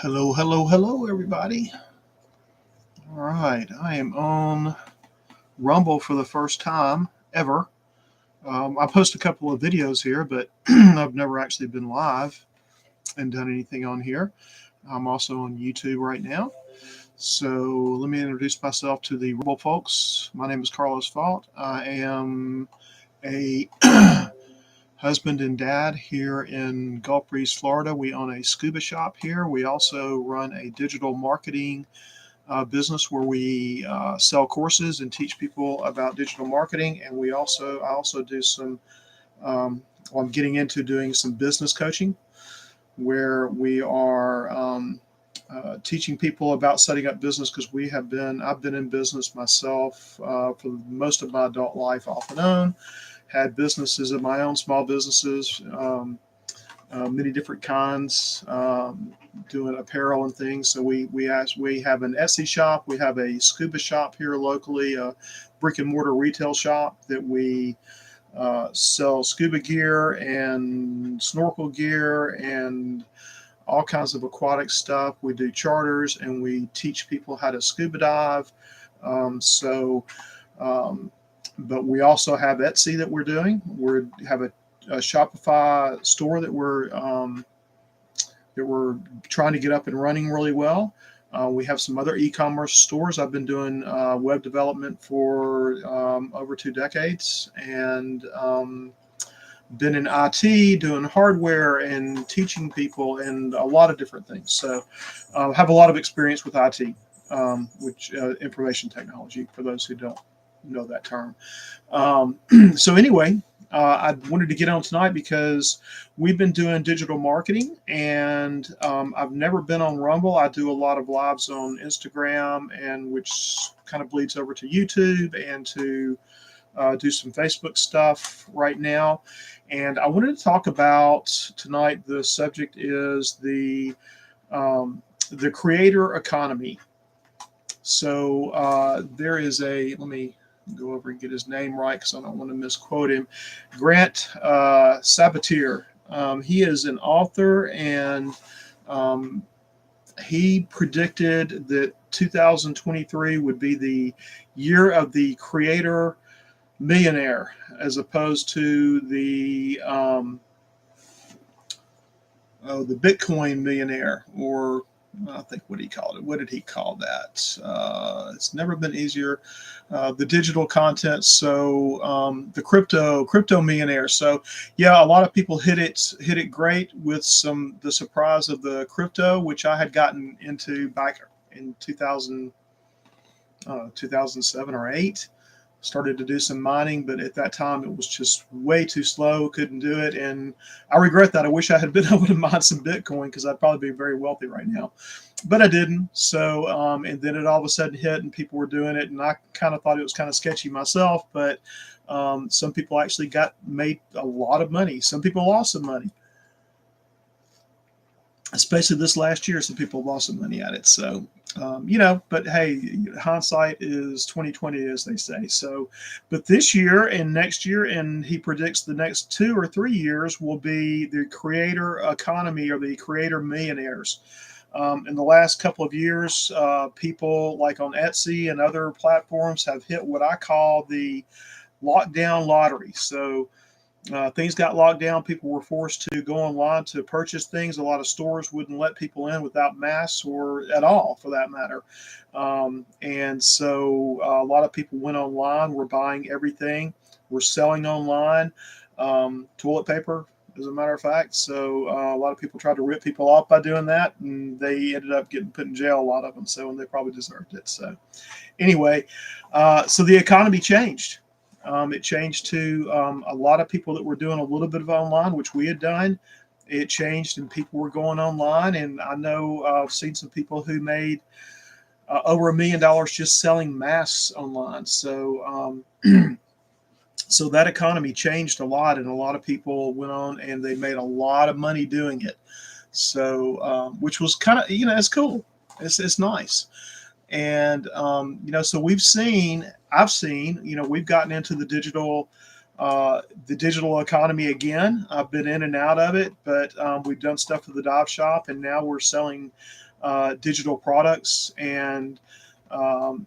Hello, hello, hello, everybody. All right, I am on Rumble for the first time ever. I post a couple of videos here, but I've never actually been live and done anything on here. I'm also on YouTube right now. So let me introduce myself to the Rumble folks. My name is Carlos Fault. I am a husband and dad here in Gulf Breeze, Florida. We own a scuba shop here. We also run a digital marketing business where we sell courses and teach people about digital marketing. And I also do some. I'm getting into doing some business coaching, where we are teaching people about setting up business because I've been in business myself for most of my adult life off and on. Had businesses of my own, small businesses. Many different kinds, doing apparel and things. So we have an Etsy shop, we have a scuba shop here locally, a brick and mortar retail shop that we sell scuba gear and snorkel gear and all kinds of aquatic stuff. We do charters and we teach people how to scuba dive. Um, so, um, but we also have Etsy that we're doing. We have a Shopify store that we're trying to get up and running really well. We have some other e-commerce stores. I've been doing web development for over 2 decades, and been in IT doing hardware and teaching people and a lot of different things. So have a lot of experience with IT, which information technology for those who don't know that term. So anyway, I wanted to get on tonight because we've been doing digital marketing, and I've never been on Rumble. I do a lot of lives on Instagram, and which kind of bleeds over to YouTube and to do some Facebook stuff right now. And I wanted to talk about tonight. The subject is the creator economy. So there is let me go over and get his name right because I don't want to misquote him. Grant Sabatier. He is an author, and um, he predicted that 2023 would be the year of the creator millionaire, as opposed to the Bitcoin millionaire, or I think what he called it. What did he call that? It's never been easier. The digital content. So the crypto millionaire. So yeah, a lot of people hit it great with the surprise of the crypto, which I had gotten into back in 2007 or 8. Started to do some mining, but at that time it was just way too slow. Couldn't do it, and I regret that. I wish I had been able to mine some Bitcoin because I'd probably be very wealthy right now, but I didn't. So, and then it all of a sudden hit, and people were doing it, and I kind of thought it was kind of sketchy myself. But some people actually made a lot of money. Some people lost some money, especially this last year. Some people lost some money at it. So, but hey, hindsight is 2020, as they say. So, but this year and next year, and he predicts the next 2 or 3 years will be the creator economy, or the creator millionaires. In the last couple of years, people like on Etsy and other platforms have hit what I call the lockdown lottery. So things got locked down. People were forced to go online to purchase things. A lot of stores wouldn't let people in without masks, or at all for that matter. And so a lot of people went online, were buying everything, were selling online, toilet paper, as a matter of fact. So a lot of people tried to rip people off by doing that, and they ended up getting put in jail, a lot of them. So, and they probably deserved it. So anyway, so the economy changed. It changed to a lot of people that were doing a little bit of online, which we had done. It changed, and people were going online. And I know I've seen some people who made over $1 million just selling masks online. So, so that economy changed a lot, and a lot of people went on and they made a lot of money doing it. So, which was kind of, it's cool. It's nice. And so I've seen, we've gotten into the digital economy again. I've been in and out of it, but we've done stuff with the dive shop, and now we're selling digital products and um,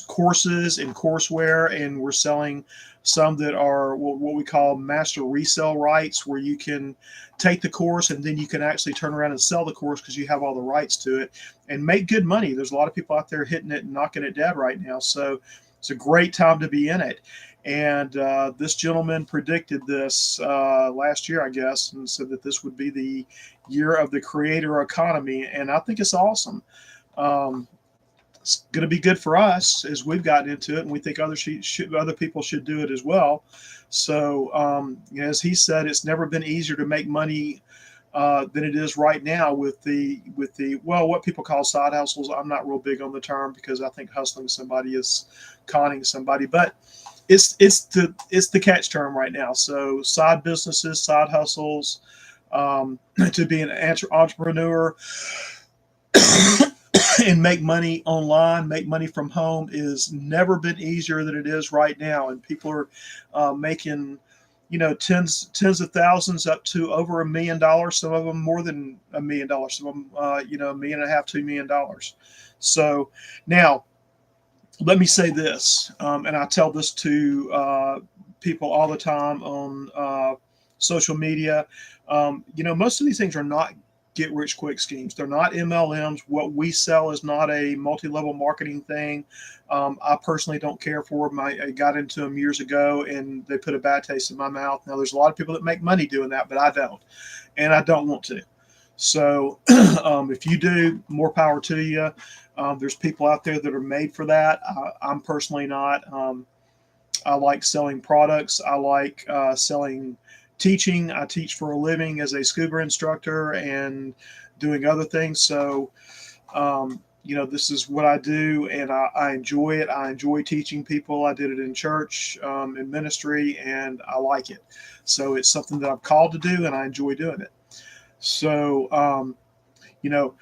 courses and courseware, and we're selling some that are what we call master resale rights, where you can take the course and then you can actually turn around and sell the course because you have all the rights to it and make good money. There's a lot of people out there hitting it and knocking it dead right now, so it's a great time to be in it. And this gentleman predicted this last year, I guess, and said that this would be the year of the creator economy, and I think it's awesome. Um, it's going to be good for us as we've gotten into it, and we think other people should do it as well. So, as he said, it's never been easier to make money than it is right now with the well, what people call side hustles. I'm not real big on the term because I think hustling somebody is conning somebody, but it's the catch term right now. So side businesses, side hustles, to be an entrepreneur and make money online, make money from home is never been easier than it is right now. And people are making, tens of thousands up to over $1 million. Some of them more than $1 million. Some of them, $1.5 million, $2 million. So now, let me say this, and I tell this to people all the time on social media. Most of these things are not get rich quick schemes. They're not MLMs. What we sell is not a multi-level marketing thing. I personally don't care for them. I got into them years ago, and they put a bad taste in my mouth. Now, there's a lot of people that make money doing that, but I don't, and I don't want to. So, if you do, more power to you. There's people out there that are made for that. I'm personally not. I like selling products. I like selling teaching. I teach for a living as a scuba instructor and doing other things. So, this is what I do, and I enjoy it. I enjoy teaching people. I did it in church, in ministry, and I like it. So it's something that I'm called to do, and I enjoy doing it. So, you know,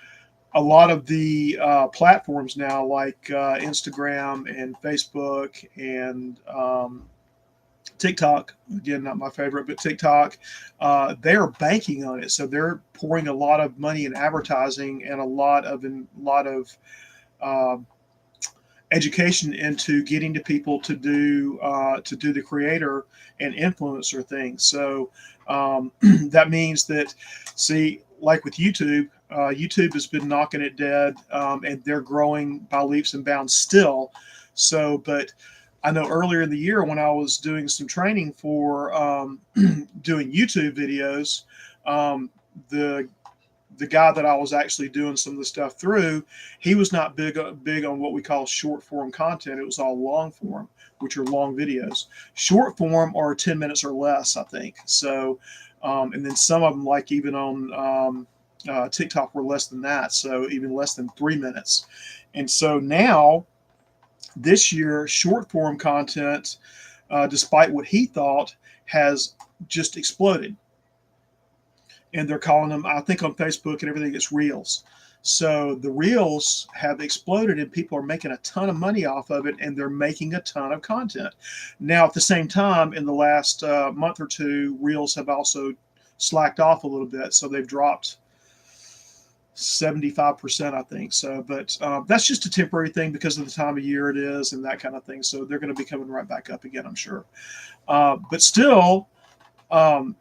a lot of the platforms now, like Instagram and Facebook and TikTok, again, not my favorite, but TikTok, they're banking on it. So they're pouring a lot of money in advertising and a lot of uh, education into getting to people to do the creator and influencer thing. So that means that, see, like with YouTube, YouTube has been knocking it dead, and they're growing by leaps and bounds still. So, but I know earlier in the year when I was doing some training for doing YouTube videos, the the guy that I was actually doing some of the stuff through, he was not big on what we call short form content. It was all long form, which are long videos. Short form are 10 minutes or less, I think. So, and then some of them, like even on TikTok, were less than that. So even less than 3 minutes. And so now, this year, short form content, despite what he thought, has just exploded, and they're calling them, I think on Facebook and everything, it's reels. So the reels have exploded and people are making a ton of money off of it, and they're making a ton of content. Now, at the same time, in the last month or two, reels have also slacked off a little bit. So they've dropped 75%, I think. So, but that's just a temporary thing because of the time of year it is and that kind of thing. So they're going to be coming right back up again, I'm sure. But still, um,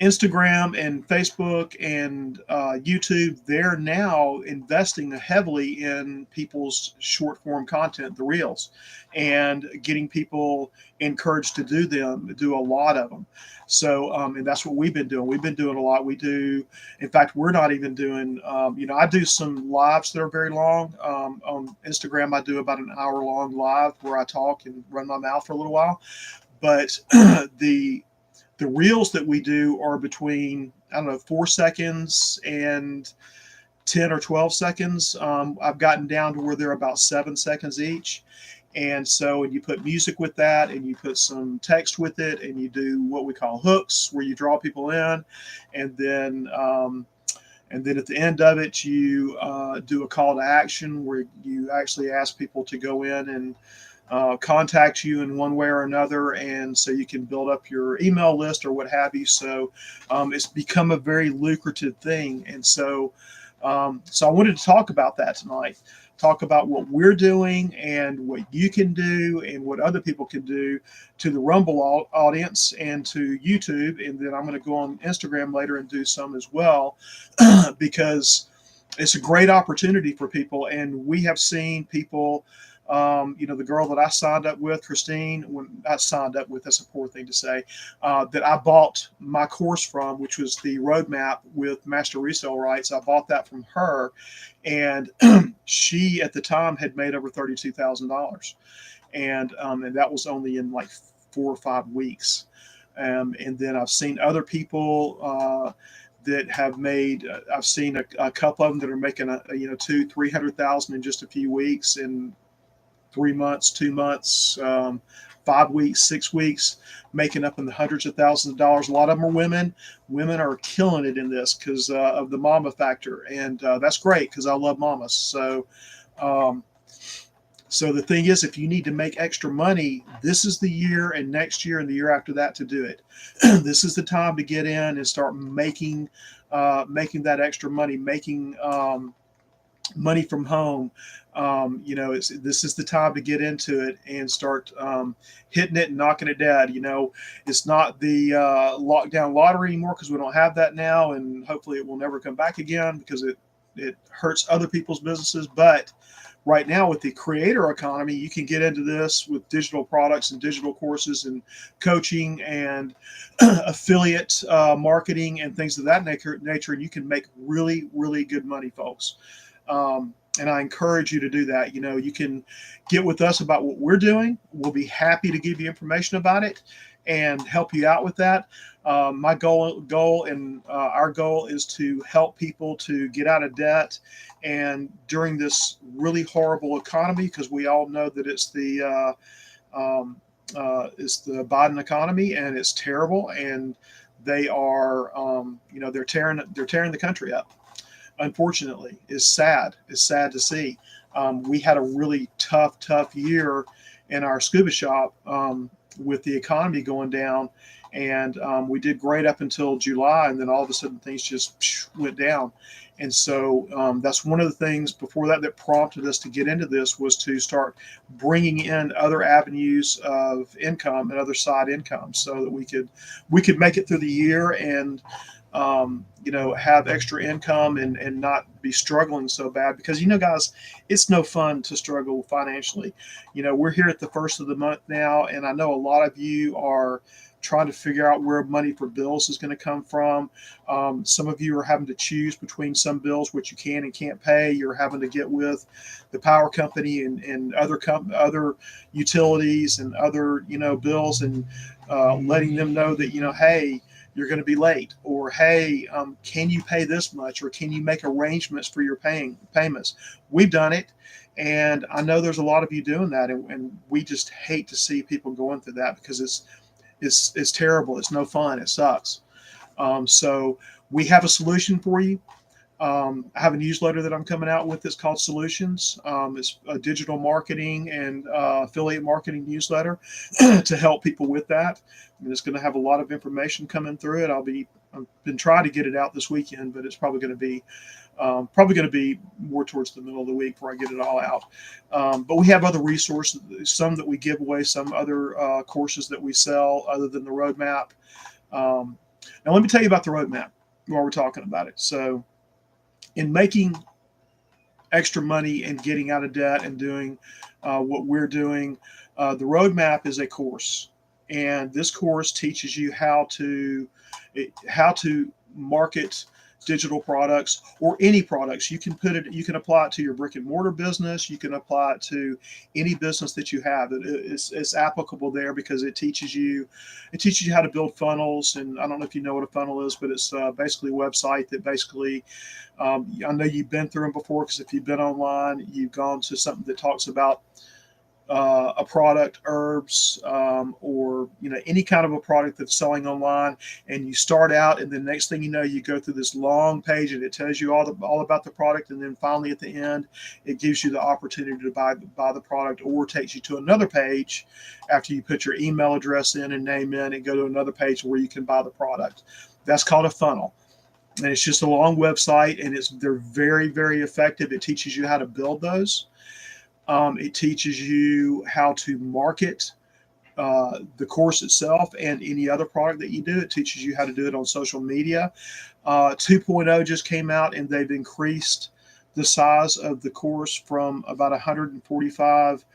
Instagram and Facebook and YouTube, they're now investing heavily in people's short form content, the reels, and getting people encouraged to do a lot of them. So, and that's what we've been doing. We've been doing a lot. In fact, we're not even doing, I do some lives that are very long. On Instagram, I do about an hour long live where I talk and run my mouth for a little while. But the reels that we do are between, I don't know, 4 seconds and 10 or 12 seconds. I've gotten down to where they're about 7 seconds each. And so, and you put music with that, and you put some text with it, and you do what we call hooks, where you draw people in, and then at the end of it, you do a call to action where you actually ask people to go in and contact you in one way or another, and so you can build up your email list or what have you. So it's become a very lucrative thing, and so So I wanted to talk about that tonight. Talk about what we're doing and what you can do and what other people can do to the Rumble audience and to YouTube. And then I'm going to go on Instagram later and do some as well because it's a great opportunity for people. And we have seen people, the girl that I signed up with, Christine, when I signed up with, that's a poor thing to say, that I bought my course from, which was the roadmap with master resale rights. I bought that from her. And she at the time had made over $32,000. And that was only in like 4 or 5 weeks. And then I've seen other people that have made. I've seen a couple of them that are making 200,000-300,000 in just a few weeks, in 3 months, 2 months, 5 weeks, 6 weeks, making up in the hundreds of thousands of dollars. A lot of them are women. Women are killing it in this because of the mama factor, and that's great because I love mamas. Um, so the thing is, if you need to make extra money, this is the year, and next year and the year after that to do it. This is the time to get in and start making that extra money, making money from home. This is the time to get into it and start hitting it and knocking it dead. It's not the lockdown lottery anymore because we don't have that now, and hopefully it will never come back again because it hurts other people's businesses. But right now with the creator economy, you can get into this with digital products and digital courses and coaching and affiliate marketing and things of that nature, and you can make really, really good money, folks. And I encourage you to do that. You can get with us about what we're doing. We'll be happy to give you information about it and help you out with that. My goal and our goal is to help people to get out of debt, and during this really horrible economy, because we all know that it's the Biden economy, and it's terrible, and they are they're tearing the country up. Unfortunately, is sad. It's sad to see. We had a really tough year in our scuba shop with the economy going down, and we did great up until July, and then all of a sudden things just went down. And so that's one of the things before that prompted us to get into this, was to start bringing in other avenues of income and other side income so that we could make it through the year and have extra income and not be struggling so bad. Because, guys, it's no fun to struggle financially. We're here at the first of the month now, and I know a lot of you are trying to figure out where money for bills is going to come from. Some of you are having to choose between some bills which you can and can't pay. You're having to get with the power company and other utilities and other bills, and letting them know that hey, you're going to be late, or hey, can you pay this much, or can you make arrangements for your payments? We've done it, and I know there's a lot of you doing that, and we just hate to see people going through that because it's terrible. It's no fun. It sucks. So we have a solution for you. I have a newsletter that I'm coming out with that's called Solutions. It's a digital marketing and affiliate marketing newsletter to help people with that. And it's going to have a lot of information coming through it. I've been trying to get it out this weekend, but it's probably going to be more towards the middle of the week before I get it all out. But we have other resources, some that we give away, some other courses that we sell other than the roadmap. Now let me tell you about the roadmap while we're talking about it. So, in making extra money and getting out of debt and doing what we're doing, the roadmap is a course, and this course teaches you how to market digital products, or any products. You can apply it to your brick and mortar business. You can apply it to any business that you have. It's applicable there because it teaches you how to build funnels. And I don't know if you know what a funnel is, but it's basically a website that basically, I know you've been through them before, because if you've been online, you've gone to something that talks about a product, herbs, or any kind of a product that's selling online, and you start out, and the next thing you know, you go through this long page, and it tells you all about the product, and then finally at the end, it gives you the opportunity to buy the product, or takes you to another page after you put your email address in and name in, and go to another page where you can buy the product. That's called a funnel. And it's just a long website, and they're very, very effective. It teaches you how to build those. It teaches you how to market the course itself and any other product that you do. It teaches you how to do it on social media. 2.0 just came out, and they've increased the size of the course from about 145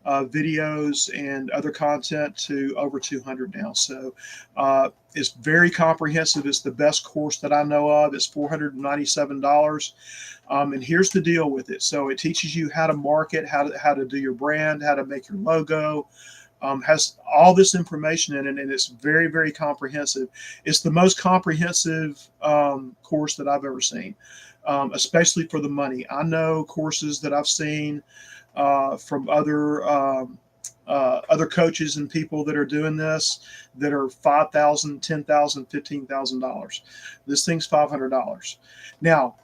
videos and other content to over 200 now. So it's very comprehensive. It's the best course that I know of. It's $497. And here's the deal with it. So it teaches you how to market, how to do your brand, how to make your logo. Has all this information in it, and it's very, very comprehensive. It's the most comprehensive course that I've ever seen, especially for the money. I know courses that I've seen from other coaches and people that are doing this that are $5,000, $10,000, $15,000. This thing's $500. Now,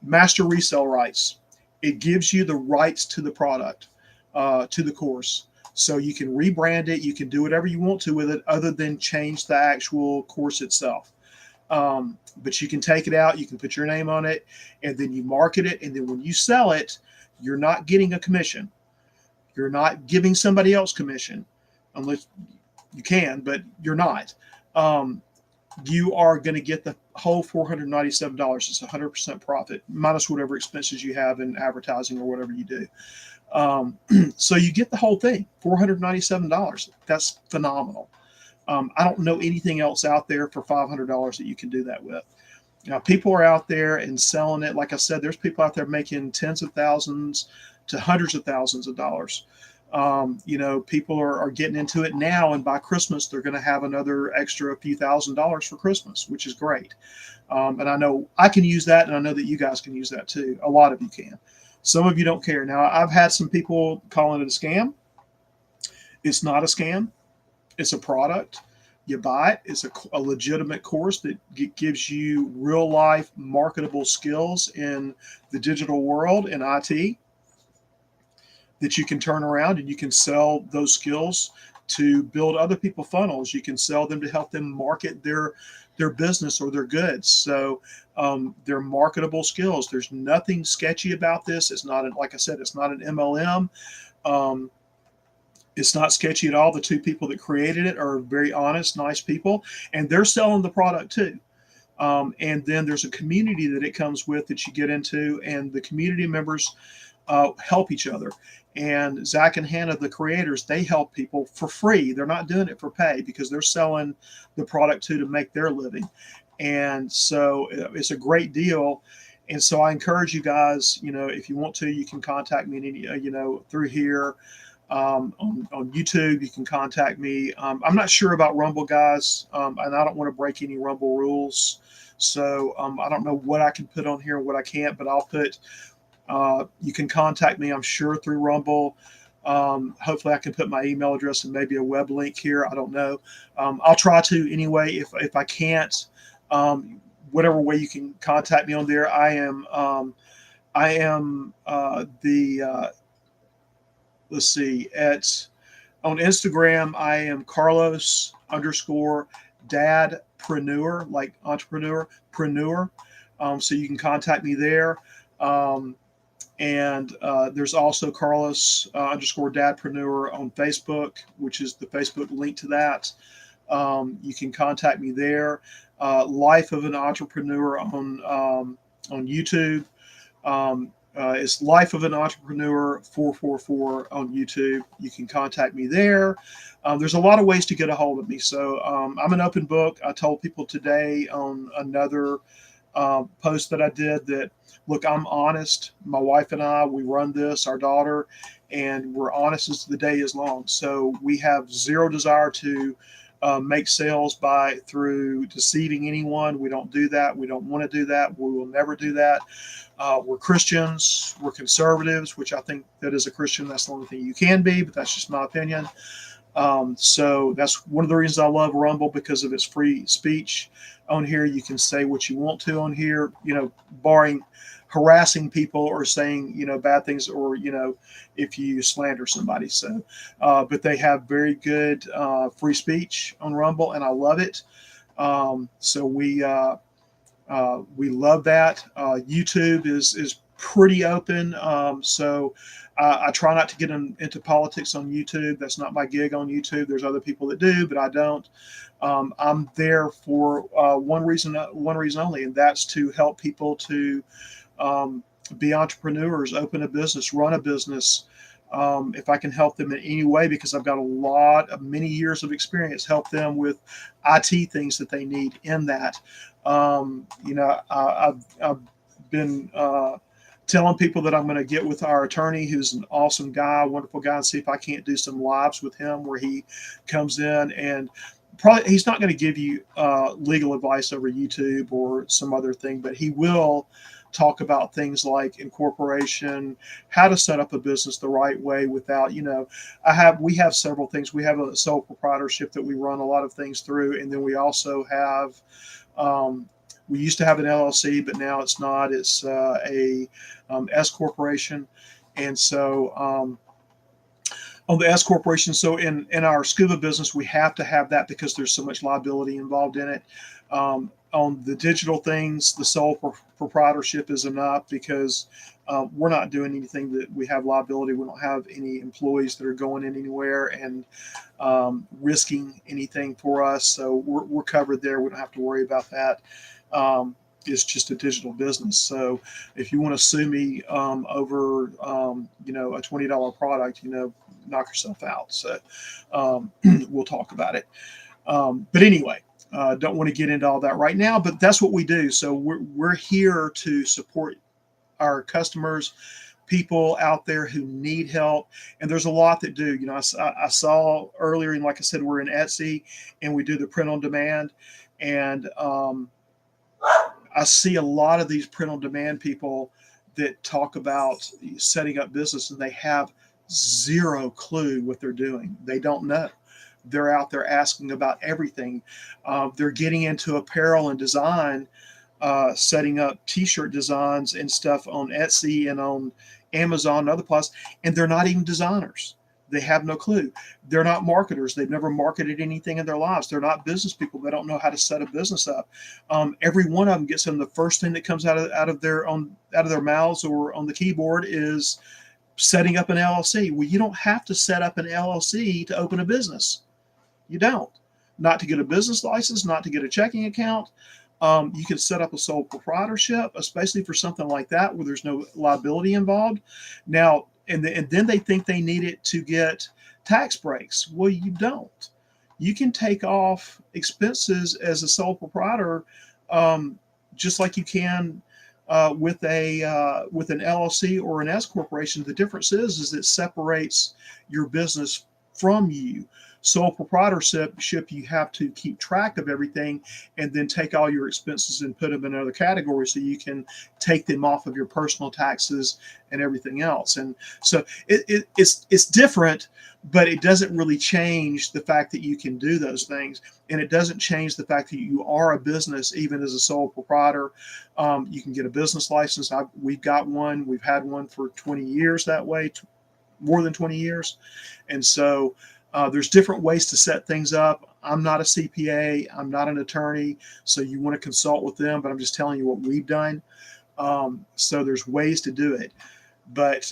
master resale rights. It gives you the rights to the product, to the course. So you can rebrand it. You can do whatever you want to with it other than change the actual course itself. But you can take it out. You can put your name on it, and then you market it. And then when you sell it, you're not getting a commission. You're not giving somebody else commission, unless you can, but you're not. You are going to get the whole $497. It's 100% profit minus whatever expenses you have in advertising or whatever you do. So you get the whole thing, $497. That's phenomenal. I don't know anything else out there for $500 that you can do that with. Now, people are out there and selling it. Like I said, there's people out there making tens of thousands to hundreds of thousands of dollars. People are getting into it now, and by Christmas, they're going to have another extra few $1,000s for Christmas, which is great. And I know I can use that, and I know that you guys can use that too. A lot of you can. Some of you don't care. Now, I've had some people calling it a scam. It's not a scam. It's a product. You buy it. It's a legitimate course that gives you real life marketable skills in the digital world and IT that you can turn around, and you can sell those skills to build other people funnels. You can sell them to help them market their business or their goods. So they're marketable skills. There's nothing sketchy about this. It's not, like I said, it's not an MLM. It's not sketchy at all. The two people that created it are very honest, nice people, and they're selling the product too. And then there's a community that it comes with that you get into, and the community members help each other. And Zach and Hannah, the creators, they help people for free. They're not doing it for pay because they're selling the product to make their living. And so it's a great deal. And so I encourage you guys, if you want to, you can contact me, through here. On YouTube, you can contact me. I'm not sure about Rumble, guys, and I don't want to break any Rumble rules. So I don't know what I can put on here and what I can't, but I'll put, you can contact me, I'm sure, through Rumble. Hopefully I can put my email address and maybe a web link here. I don't know. I'll try to anyway. If I can't, whatever way you can contact me on there, I am let's see, on Instagram, I am Carlos _ dadpreneur, like entrepreneur. So you can contact me there. And there's also Carlos _ dadpreneur on Facebook, which is the Facebook link to that. You can contact me there. Life of an Entrepreneur on YouTube. It's Life of an Entrepreneur 444 on YouTube. You can contact me there. There's a lot of ways to get a hold of me. So I'm an open book. I told people today on another post that I did that, look, I'm honest. My wife and I, we run this, our daughter, and we're honest as the day is long. So we have zero desire to make sales through deceiving anyone. We don't do that. We don't want to do that. We will never do that. We're Christians. We're conservatives, which I think that as a Christian, that's the only thing you can be, but that's just my opinion. So that's one of the reasons I love Rumble, because of its free speech. On here, you can say what you want to on here, barring harassing people or saying, bad things, or, if you slander somebody. So, but they have very good free speech on Rumble, and I love it. So We love that. YouTube is pretty open, so I try not to get into politics on YouTube. That's not my gig on YouTube. There's other people that do, but I don't. I'm there for one reason only, and that's to help people to um, be entrepreneurs, open a business, run a business. If I can help them in any way, because I've got a lot of many years of experience, help them with IT things that they need in that. I've been telling people that I'm going to get with our attorney, who's an awesome guy, wonderful guy, and see if I can't do some lives with him where he comes in and probably he's not going to give you legal advice over YouTube or some other thing, but he will talk about things like incorporation, how to set up a business the right way without, we have several things. We have a sole proprietorship that we run a lot of things through, and then we also have we used to have an LLC, but now it's not. It's a S corporation, and so on the S corporation. So in our scuba business, we have to have that because there's so much liability involved in it. On the digital things, the sole proprietorship is enough because we're not doing anything that we have liability. We don't have any employees that are going in anywhere and risking anything for us. So we're covered there. We don't have to worry about that. It's just a digital business. So if you want to sue me over, a $20 product, knock yourself out. So we'll talk about it. But anyway, don't want to get into all that right now, but that's what we do. So we're here to support our customers, people out there who need help. And there's a lot that do. I saw earlier, and like I said, we're in Etsy and we do the print on demand. And I see a lot of these print on demand people that talk about setting up business and they have zero clue what they're doing. They don't know. They're out there asking about everything. They're getting into apparel and design, setting up t-shirt designs and stuff on Etsy and on Amazon and other places, and they're not even designers. They have no clue. They're not marketers. They've never marketed anything in their lives. They're not business people. They don't know how to set a business up. Every one of them gets them. The first thing that comes out of their mouths or on the keyboard is setting up an LLC. Well, you don't have to set up an LLC to open a business. You don't. Not to get a business license, not to get a checking account. You can set up a sole proprietorship, especially for something like that where there's no liability involved. Now, and then they think they need it to get tax breaks. Well, you don't. You can take off expenses as a sole proprietor, just like you can with an LLC or an S corporation. The difference is it separates your business from you. Sole proprietorship, you have to keep track of everything and then take all your expenses and put them in another category so you can take them off of your personal taxes and everything else. And so it's different, but it doesn't really change the fact that you can do those things. And it doesn't change the fact that you are a business, even as a sole proprietor. You can get a business license. We've got one. We've had one for 20 years that way, more than 20 years. And so there's different ways to set things up. I'm not a CPA. I'm not an attorney. So you want to consult with them, but I'm just telling you what we've done. So there's ways to do it. But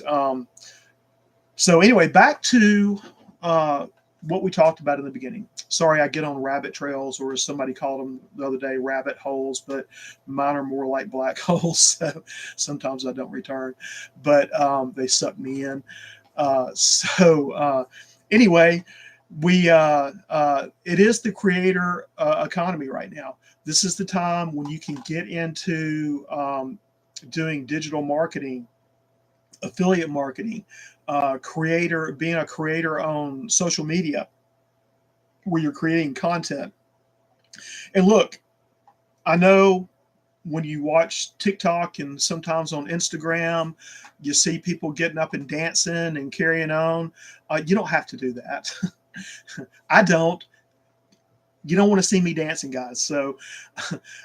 so anyway, back to what we talked about in the beginning. Sorry, I get on rabbit trails, or as somebody called them the other day, rabbit holes, but mine are more like black holes. So sometimes I don't return, but they suck me in. Anyway, it is the creator economy right now. This is the time when you can get into doing digital marketing, affiliate marketing, being a creator on social media where you're creating content. And look, I know when you watch TikTok and sometimes on Instagram, you see people getting up and dancing and carrying on. You don't have to do that. I don't. You don't want to see me dancing, guys. So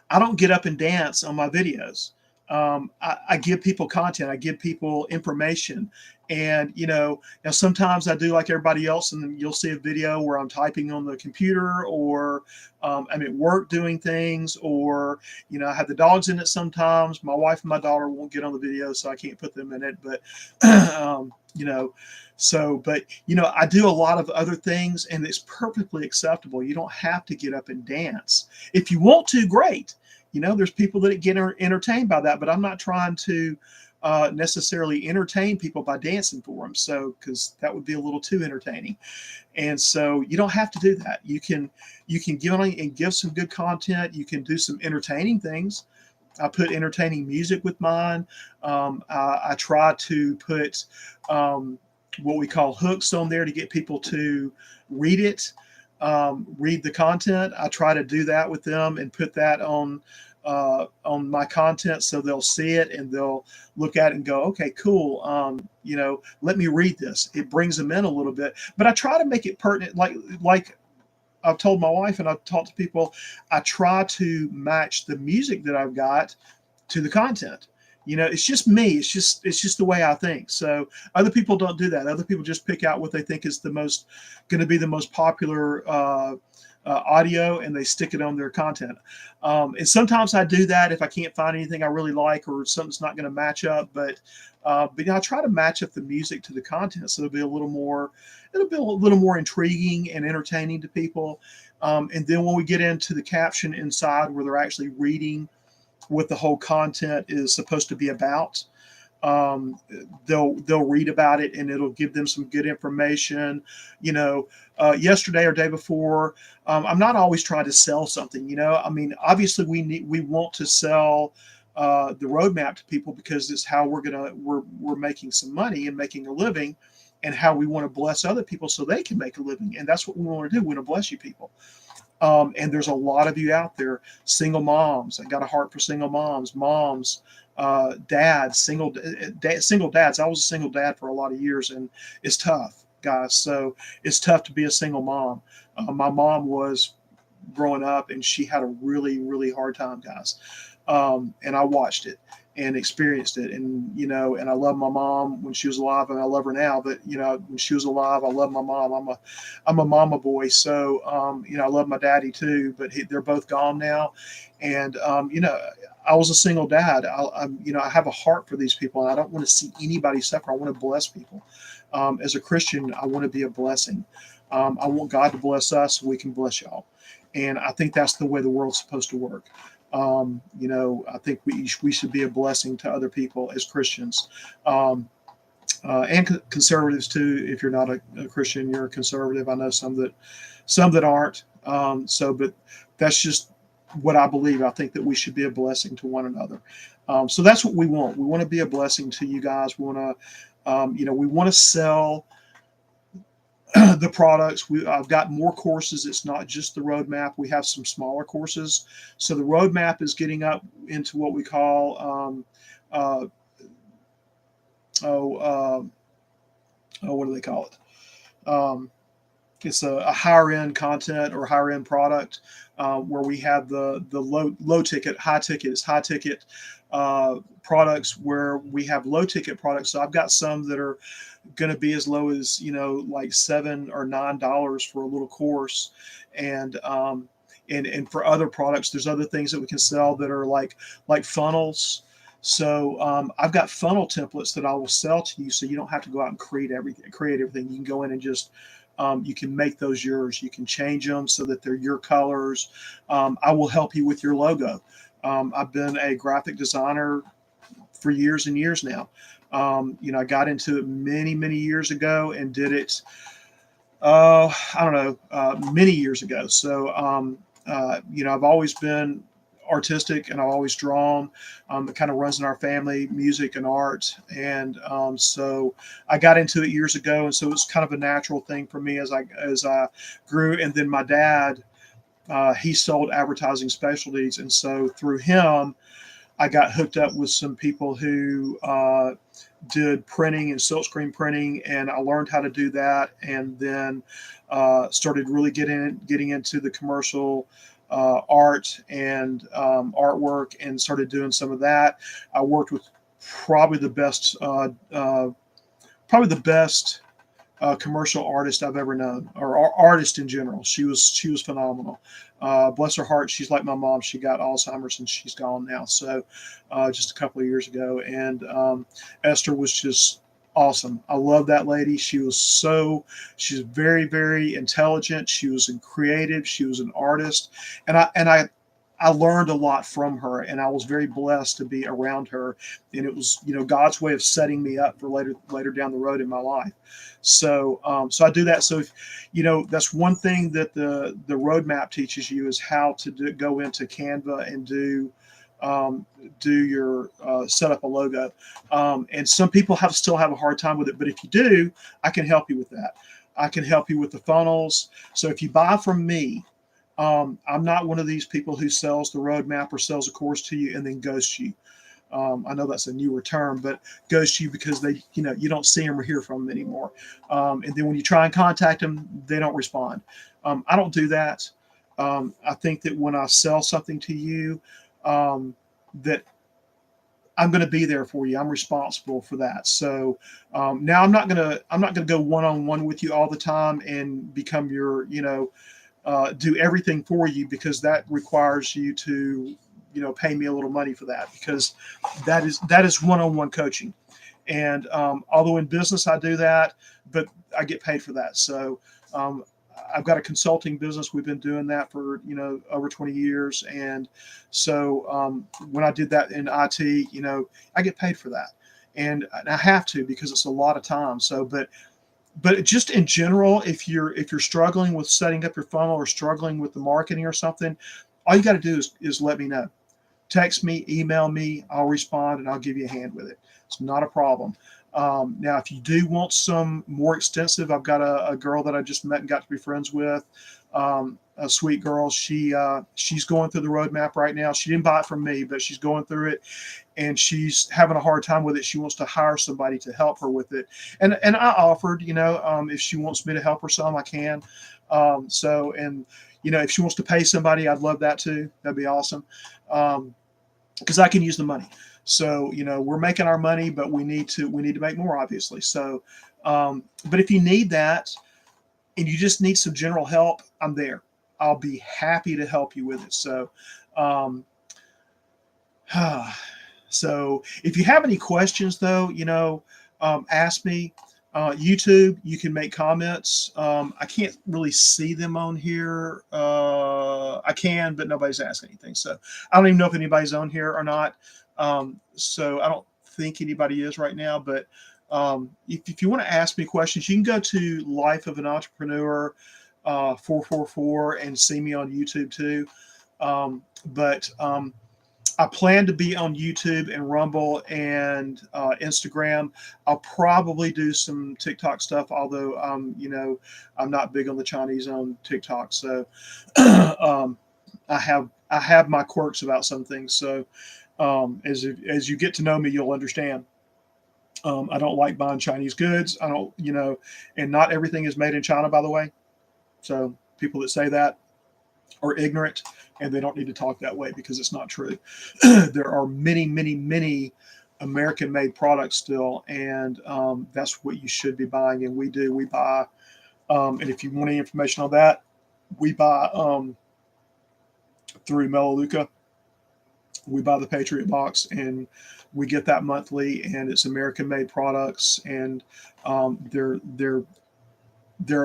I don't get up and dance on my videos. I give people content, I give people information. And, now sometimes I do like everybody else, and then you'll see a video where I'm typing on the computer, or I'm at work doing things, or, I have the dogs in it sometimes. My wife and my daughter won't get on the video, so I can't put them in it. But, but I do a lot of other things, and it's perfectly acceptable. You don't have to get up and dance. If you want to, great. There's people that get entertained by that, but I'm not trying to necessarily entertain people by dancing for them. So, because that would be a little too entertaining. And so you don't have to do that. You can get on and give some good content. You can do some entertaining things. I put entertaining music with mine. I try to put what we call hooks on there to get people to read it, read the content. I try to do that with them and put that on my content, so they'll see it and they'll look at it and go, okay, cool. Let me read this. It brings them in a little bit, but I try to make it pertinent, like I've told my wife and I've talked to people. I try to match the music that I've got to the content. It's just me. It's just the way I think. So other people don't do that. Other people just pick out what they think is going to be the most popular audio, and they stick it on their content. And sometimes I do that if I can't find anything I really like, or something's not going to match up. But I try to match up the music to the content, so it'll be a little more intriguing and entertaining to people. And then when we get into the caption inside, where they're actually reading what the whole content is supposed to be about, um, they'll read about it, and it'll give them some good information. Yesterday or day before, I'm not always trying to sell something. I mean, obviously we want to sell the roadmap to people, because it's how we're making some money and making a living, and how we want to bless other people so they can make a living. And that's what we want to do. We want to bless you people. And there's a lot of you out there, single moms. I got a heart for single moms, dads, single dads. I was a single dad for a lot of years, and it's tough, guys. So it's tough to be a single mom. My mom was growing up, and she had a really, really hard time, guys. And I watched it and experienced it. And I love my mom when she was alive, and I love her now. But when she was alive, I love my mom. I'm a mama boy. So I love my daddy too. But they're both gone now. And I was a single dad. I have a heart for these people, and I don't want to see anybody suffer. I want to bless people. As a Christian, I want to be a blessing. I want God to bless us so we can bless y'all. And I think that's the way the world's supposed to work. I think we should be a blessing to other people as Christians, and conservatives too. If you're not a Christian, you're a conservative. I know some that aren't. But that's just what I believe. I think that we should be a blessing to one another. So that's what we want. We want to be a blessing to you guys. We want to sell the products. I've got more courses. It's not just the roadmap. We have some smaller courses. So the roadmap is getting up into what we call uh, oh, what do they call it? It's a higher end content or higher end product, where we have the low ticket, high ticket. It's high ticket products, where we have low ticket products. So I've got some that are going to be as low as like $7 or $9 for a little course. And for other products, there's other things that we can sell that are like funnels. So I've got funnel templates that I will sell to you, so you don't have to go out and create everything. You can go in and just you can make those yours. You can change them so that they're your colors. I will help you with your logo. I've been a graphic designer for years and years now. I got into it many, many years ago and did it, I don't know, many years ago. So, I've always been artistic, and I've always drawn. It kind of runs in our family, music and art. And so I got into it years ago. And so it's kind of a natural thing for me as I grew. And then my dad, he sold advertising specialties. And so through him, I got hooked up with some people who did printing and silkscreen printing, and I learned how to do that, and then started really getting into the commercial art and artwork, and started doing some of that. I worked with probably the best, probably the best commercial artist I've ever known, or artist in general. She was phenomenal. Bless her heart, she's like my mom. She got Alzheimer's and she's gone now. So just a couple of years ago, and Esther was just awesome. I love that lady. She's very, very intelligent. She was creative. She was an artist, and I learned a lot from her, and I was very blessed to be around her. And it was, God's way of setting me up for later down the road in my life. So I do that. So if, that's one thing that the roadmap teaches you, is how to go into Canva and do your set up a logo. And some people still have a hard time with it, but if you do, I can help you with that. I can help you with the funnels. So if you buy from me, I'm not one of these people who sells the roadmap or sells a course to you and then ghosts you. I know that's a newer term, but ghost you because you don't see them or hear from them anymore. And then when you try and contact them, they don't respond. I don't do that. I think that when I sell something to you, that I'm going to be there for you. I'm responsible for that. So now I'm not gonna go one-on-one with you all the time and become your, do everything for you, because that requires you to, pay me a little money for that, because that is one-on-one coaching. And although in business I do that, but I get paid for that. So I've got a consulting business. We've been doing that for over 20 years, and so when I did that in IT, I get paid for that, and I have to, because it's a lot of time. So, but just in general, if you're struggling with setting up your funnel, or struggling with the marketing or something, all you got to do is let me know. Text me, email me, I'll respond, and I'll give you a hand with it. It's not a problem. Now, if you do want some more extensive, I've got a girl that I just met and got to be friends with, a sweet girl. She's going through the roadmap right now. She didn't buy it from me, but she's going through it, and she's having a hard time with it. She wants to hire somebody to help her with it, and I offered, if she wants me to help her some, I can. And if she wants to pay somebody, I'd love that too. That'd be awesome, because I can use the money. So we're making our money, but we need to make more, obviously. So, but if you need that, and you just need some general help, I'm there. I'll be happy to help you with it. So, so if you have any questions, though, ask me. YouTube, you can make comments. I can't really see them on here. I can, but nobody's asking anything. So I don't even know if anybody's on here or not. So I don't think anybody is right now. But if you want to ask me questions, you can go to Life of an Entrepreneur 444 and see me on YouTube too. But I plan to be on YouTube and Rumble and Instagram. I'll probably do some TikTok stuff, although I'm not big on the Chinese on TikTok. So I have my quirks about some things. So as you get to know me, you'll understand. I don't like buying Chinese goods. I don't, and not everything is made in China, by the way. So people that say that are ignorant, and they don't need to talk that way, because it's not true. There are many, many, many American-made products still, and that's what you should be buying. And we buy. And if you want any information on that, we buy through Melaleuca. We buy the Patriot Box, and we get that monthly, and it's American-made products, and they're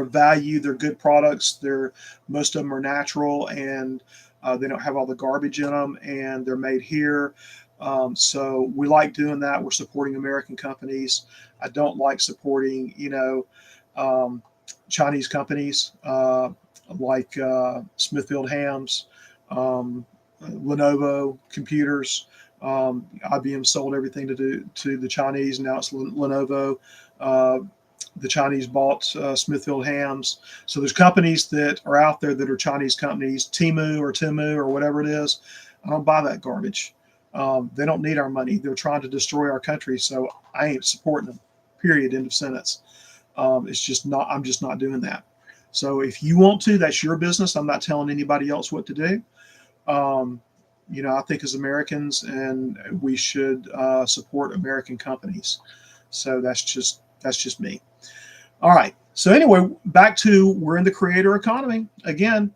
of value. They're good products. Most of them are natural, and they don't have all the garbage in them, and they're made here. So we like doing that. We're supporting American companies. I don't like supporting, Chinese companies like Smithfield Hams, Lenovo computers. IBM sold everything to the Chinese. Now it's Lenovo. The Chinese bought Smithfield Hams. So there's companies that are out there that are Chinese companies, Timu or whatever it is. I don't buy that garbage. They don't need our money. They're trying to destroy our country. So I ain't supporting them. Period. End of sentence. It's just I'm just not doing that. So if you want to, that's your business. I'm not telling anybody else what to do. Um, I think as Americans, and we should support American companies. So that's just me. All right. So anyway, back to we're in the creator economy again.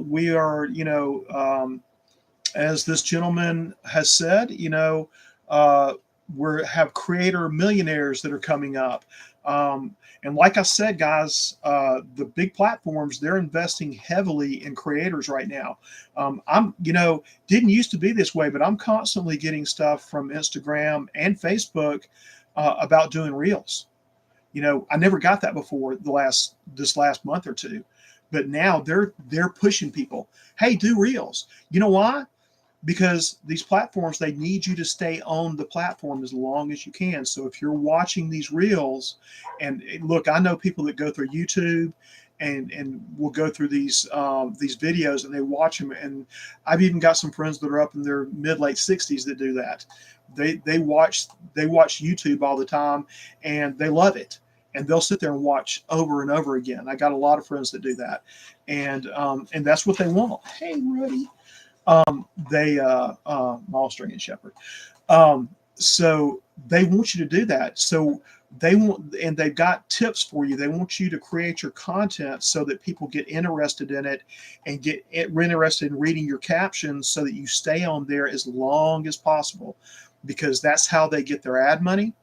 We are, as this gentleman has said, uh, we have creator millionaires that are coming up. Um, and like I said, guys, the big platforms, they're investing heavily in creators right now. Didn't used to be this way, but I'm constantly getting stuff from Instagram and Facebook about doing reels. I never got that before this last month or two, but now they're pushing people. Hey, do reels. You know why? Because these platforms, they need you to stay on the platform as long as you can. So if you're watching these reels, and look, I know people that go through YouTube and will go through these videos and they watch them. And I've even got some friends that are up in their mid late 60s that do that. They watch YouTube all the time and they love it. And they'll sit there and watch over and over again. I got a lot of friends that do that, and that's what they want. Hey, Rudy. They My Australian Shepherd. So they want you to do that. So they want, and they've got tips for you. They want you to create your content so that people get interested in it and get interested in reading your captions, so that you stay on there as long as possible, because that's how they get their ad money.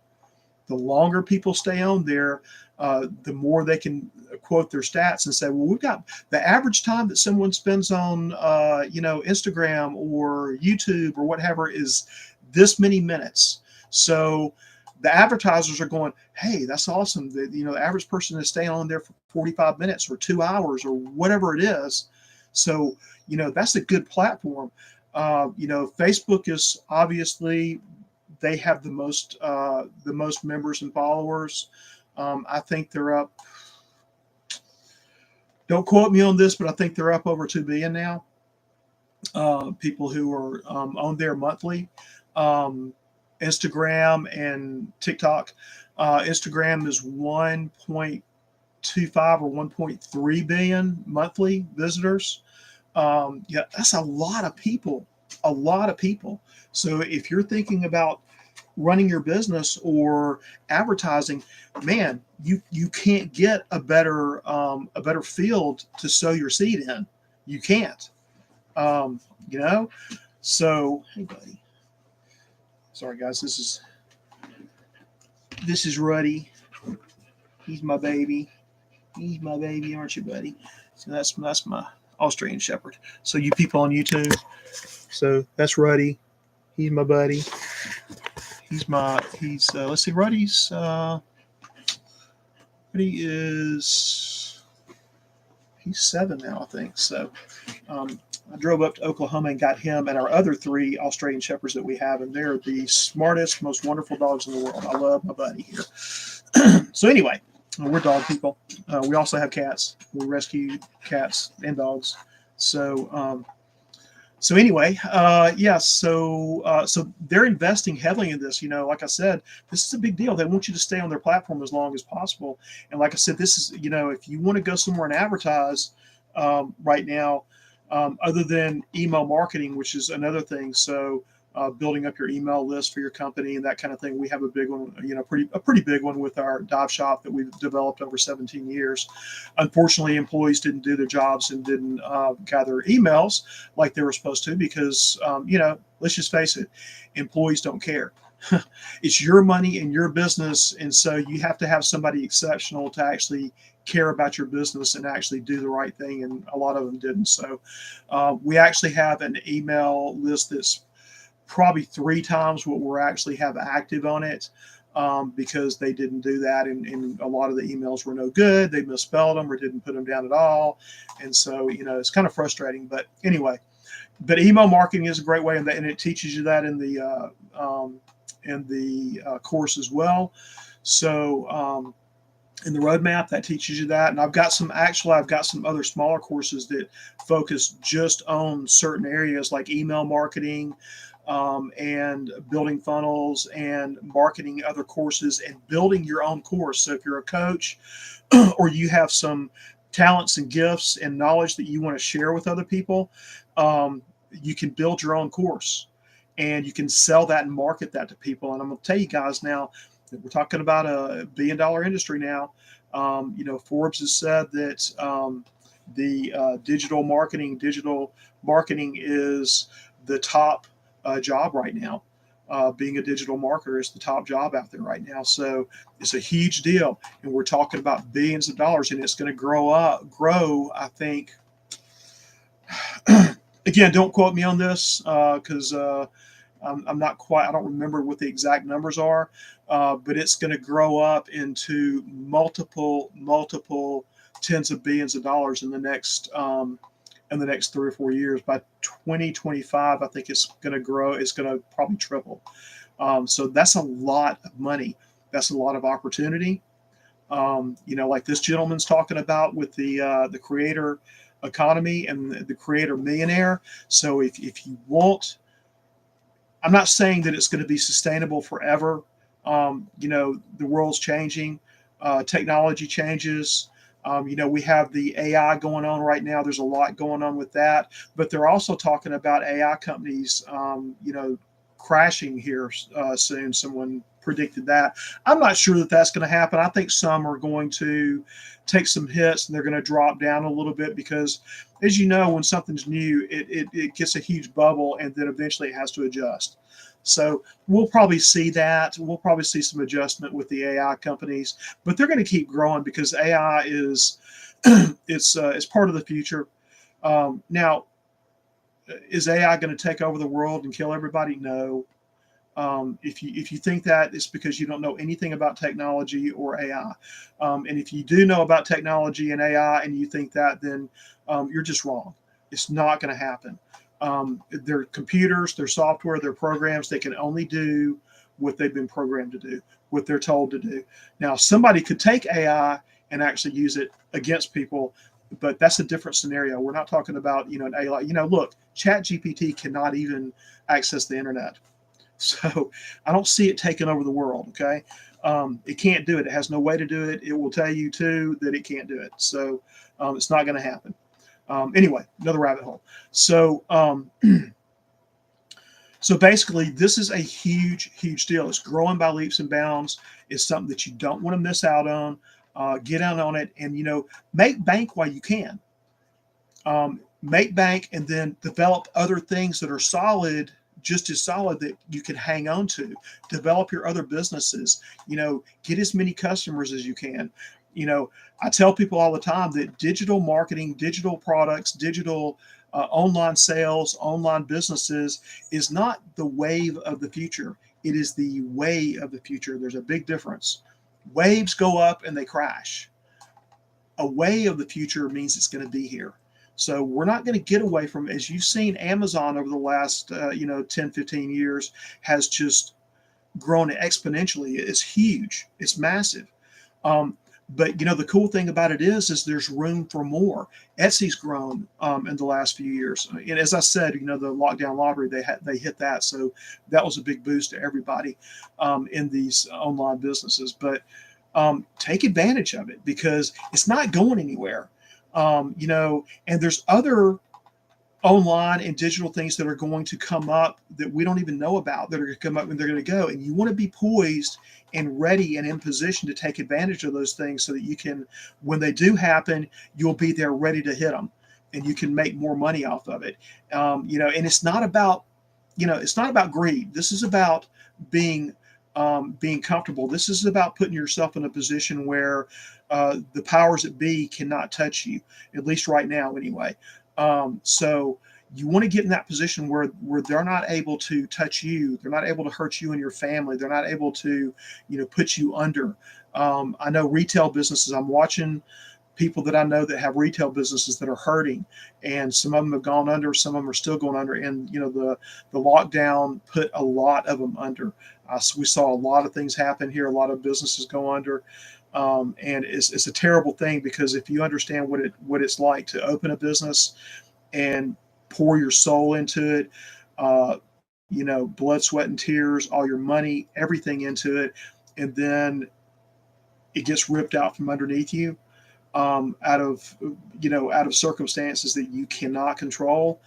The longer people stay on there, the more they can quote their stats and say, well, we've got the average time that someone spends on, Instagram or YouTube or whatever is this many minutes. So the advertisers are going, hey, that's awesome. The average person is staying on there for 45 minutes or 2 hours or whatever it is. So, that's a good platform. Facebook is obviously, they have the most members and followers. I think they're up. Don't quote me on this, but I think they're up over 2 billion now. People who are on there monthly. Um, Instagram and TikTok. Instagram is 1.25 or 1.3 billion monthly visitors. Yeah, that's a lot of people. A lot of people. So if you're thinking about running your business or advertising, man, you can't get a better field to sow your seed in. You can't. Um, you know. So hey, buddy. Sorry, guys. This is Ruddy. He's my baby. He's my baby, aren't you, buddy? So that's my Australian Shepherd. So you people on YouTube. So that's Ruddy. He's my buddy. Let's see, Ruddy is he's 7 now, I think. So I drove up to Oklahoma and got him and our other 3 Australian Shepherds that we have, and they're the smartest, most wonderful dogs in the world. I love my buddy here. So anyway, we're dog people. We also have cats. We rescue cats and dogs. So anyway, yeah. So they're investing heavily in this. Like I said, this is a big deal. They want you to stay on their platform as long as possible. And like I said, this is, if you want to go somewhere and advertise right now, other than email marketing, which is another thing. So building up your email list for your company and that kind of thing. We have a big one, a pretty big one with our dive shop that we've developed over 17 years. Unfortunately, employees didn't do their jobs and didn't gather emails like they were supposed to, because, let's just face it, employees don't care. It's your money and your business. And so you have to have somebody exceptional to actually care about your business and actually do the right thing. And a lot of them didn't. So we actually have an email list that's probably 3 times what we're actually have active on it, because they didn't do that. And a lot of the emails were no good. They misspelled them or didn't put them down at all. And so, it's kind of frustrating. But anyway, but email marketing is a great way, and it teaches you that in the course as well. So in the roadmap, that teaches you that. And I've got some other smaller courses that focus just on certain areas like email marketing, and building funnels and marketing other courses and building your own course. So if you're a coach or you have some talents and gifts and knowledge that you want to share with other people, you can build your own course, and you can sell that and market that to people. And I'm going to tell you guys now that we're talking about a $1 billion industry now. Forbes has said that the digital marketing is the top job right now. Being a digital marketer is the top job out there right now. So it's a huge deal, and we're talking about billions of dollars, and it's going to grow. I think. Again, don't quote me on this because I'm not quite. I don't remember what the exact numbers are, but it's going to grow up into multiple tens of billions of dollars in the next 3 or 4 years. By 2025, I think it's going to grow. It's going to probably triple. So that's a lot of money. That's a lot of opportunity. Like this gentleman's talking about with the creator economy and the creator millionaire. So if you want, I'm not saying that it's going to be sustainable forever. The world's changing, technology changes. We have the AI going on right now. There's a lot going on with that, but they're also talking about AI companies, crashing here soon. Someone predicted that. I'm not sure that that's going to happen. I think some are going to take some hits and they're going to drop down a little bit because, as you know, when something's new, it gets a huge bubble and then eventually it has to adjust. So we'll probably see that. We'll probably see some adjustment with the AI companies, but they're going to keep growing because AI is it's part of the future. Now, is AI going to take over the world and kill everybody? No. If you think that, it's because you don't know anything about technology or AI. And if you do know about technology and AI and you think that, then you're just wrong. It's not going to happen. Their computers, their software, their programs, they can only do what they've been programmed to do, what they're told to do. Now, somebody could take AI and actually use it against people, but that's a different scenario. We're not talking about, an AI. Look, ChatGPT cannot even access the internet. So I don't see it taking over the world. Okay. It can't do it. It has no way to do it. It will tell you too that it can't do it. So it's not going to happen. Anyway, another rabbit hole. So so basically, this is a huge deal. It's growing by leaps and bounds. It's something that you don't want to miss out on. Get out on it, and make bank while you can. Make bank, and then develop other things that are solid, just as solid, that you can hang on to. Develop your other businesses. Get as many customers as you can. I tell people all the time that digital marketing, digital products, digital online sales, online businesses is not the wave of the future. It is the way of the future. There's a big difference. Waves go up and they crash. A way of the future means it's going to be here. So we're not going to get away from, as you've seen, Amazon over the last 10, 15 years has just grown exponentially. It's huge. It's massive. But the cool thing about it is there's room for more. Etsy's grown in the last few years, and as I said, the lockdown lottery, they hit that, so that was a big boost to everybody in these online businesses. But take advantage of it because it's not going anywhere. And there's other online and digital things that are going to come up that we don't even know about, that are going to come up and they're going to go. And you want to be poised and ready and in position to take advantage of those things so that you can, when they do happen, you'll be there ready to hit them and you can make more money off of it. And it's not about, it's not about greed. This is about being comfortable. This is about putting yourself in a position where the powers that be cannot touch you, at least right now anyway. So you want to get in that position where they're not able to touch you. They're not able to hurt you and your family. They're not able to, put you under. I know retail businesses. I'm watching people that I know that have retail businesses that are hurting, and some of them have gone under. Some of them are still going under. And the lockdown put a lot of them under. So we saw a lot of things happen here. A lot of businesses go under. And it's a terrible thing because if you understand what it's like to open a business and pour your soul into it, blood, sweat, and tears, all your money, everything into it, and then it gets ripped out from underneath you out of circumstances that you cannot control.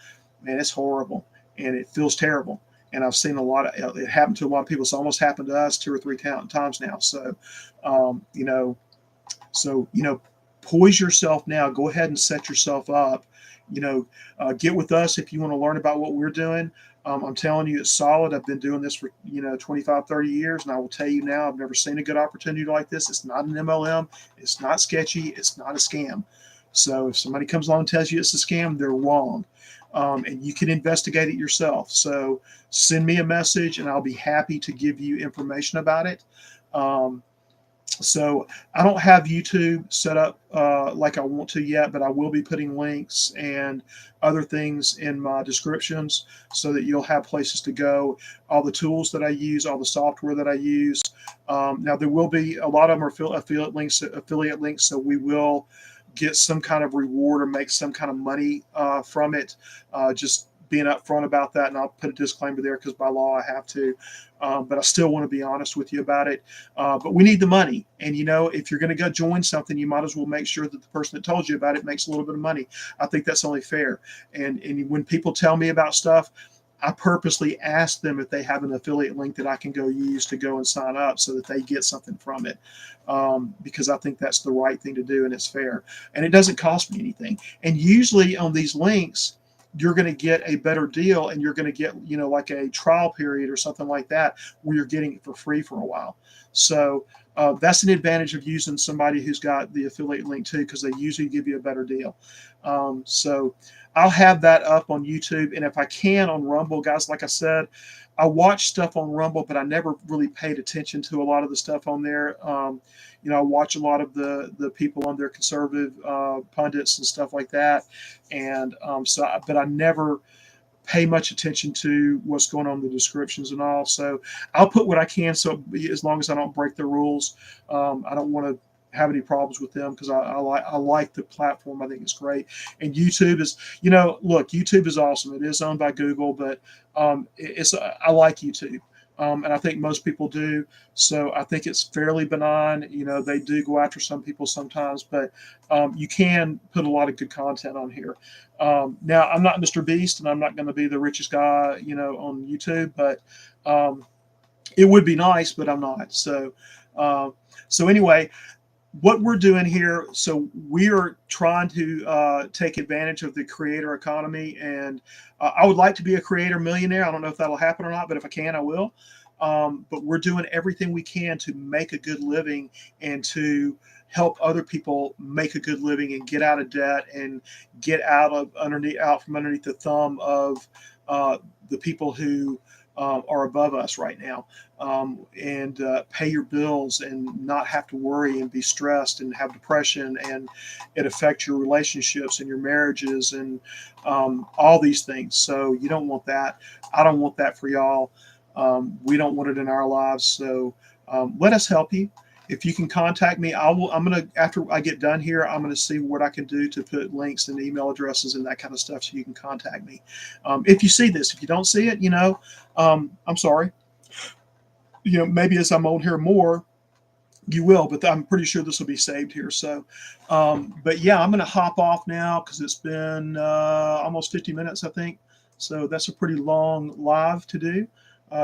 man, it's horrible and it feels terrible. And I've seen a lot of it happen to a lot of people. It's almost happened to us 2 or 3 times now. So, um, you know, so poise yourself now. Go ahead and set yourself up. Get with us if you want to learn about what we're doing. I'm telling you, it's solid. I've been doing this for 25, 30 years, and I will tell you now, I've never seen a good opportunity like this. It's not an MLM. It's not sketchy. It's not a scam. So if somebody comes along and tells you it's a scam, they're wrong. And you can investigate it yourself. So send me a message, and I'll be happy to give you information about it. So I don't have YouTube set up like I want to yet, but I will be putting links and other things in my descriptions so that you'll have places to go. All the tools that I use, all the software that I use. Now there will be a lot of them are affiliate links, so we will get some kind of reward or make some kind of money from it. Just being upfront about that, and I'll put a disclaimer there because by law I have to. But I still want to be honest with you about it. But we need the money, and if you're going to go join something, you might as well make sure that the person that told you about it makes a little bit of money. I think that's only fair. And when people tell me about stuff, I purposely ask them if they have an affiliate link that I can go use to go and sign up so that they get something from it, because I think that's the right thing to do and it's fair. And it doesn't cost me anything. And usually on these links, you're going to get a better deal, and you're going to get like a trial period or something like that where you're getting it for free for a while. So that's an advantage of using somebody who's got the affiliate link too, because they usually give you a better deal. So I'll have that up on YouTube, and if I can on Rumble, guys, like I said, I watch stuff on Rumble, but I never really paid attention to a lot of the stuff on there. I watch a lot of the people on there, conservative pundits and stuff like that, and but I never pay much attention to what's going on in the descriptions and all. So I'll put what I can, so as long as I don't break the rules. I don't want to have any problems with them because I like the platform. I think it's great. And YouTube is, look, YouTube is awesome. It is owned by Google, but I like YouTube. And I think most people do. So I think it's fairly benign. They do go after some people sometimes, but you can put a lot of good content on here. Now, I'm not Mr. Beast, and I'm not going to be the richest guy, on YouTube, but it would be nice, but I'm not. So anyway, what we're doing here, so we are trying to take advantage of the creator economy, and I would like to be a creator millionaire. I don't know if that'll happen or not, but if I can, I will. But we're doing everything we can to make a good living and to help other people make a good living and get out of debt and get out from underneath the thumb of the people who are above us right now, and pay your bills and not have to worry and be stressed and have depression, and it affects your relationships and your marriages and all these things. So you don't want that. I don't want that for y'all. We don't want it in our lives. So let us help you. If you can contact me, after I get done here, I'm gonna see what I can do to put links and email addresses and that kind of stuff so you can contact me. If you see this, if you don't see it, I'm sorry. Maybe as I'm on here more, you will, but I'm pretty sure this will be saved here. So, but yeah, I'm gonna hop off now because it's been almost 50 minutes, I think. So that's a pretty long live to do.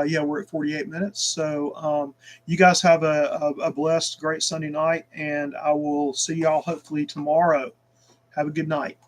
Yeah, we're at 48 minutes. So you guys have a blessed, great Sunday night, and I will see y'all hopefully tomorrow. Have a good night.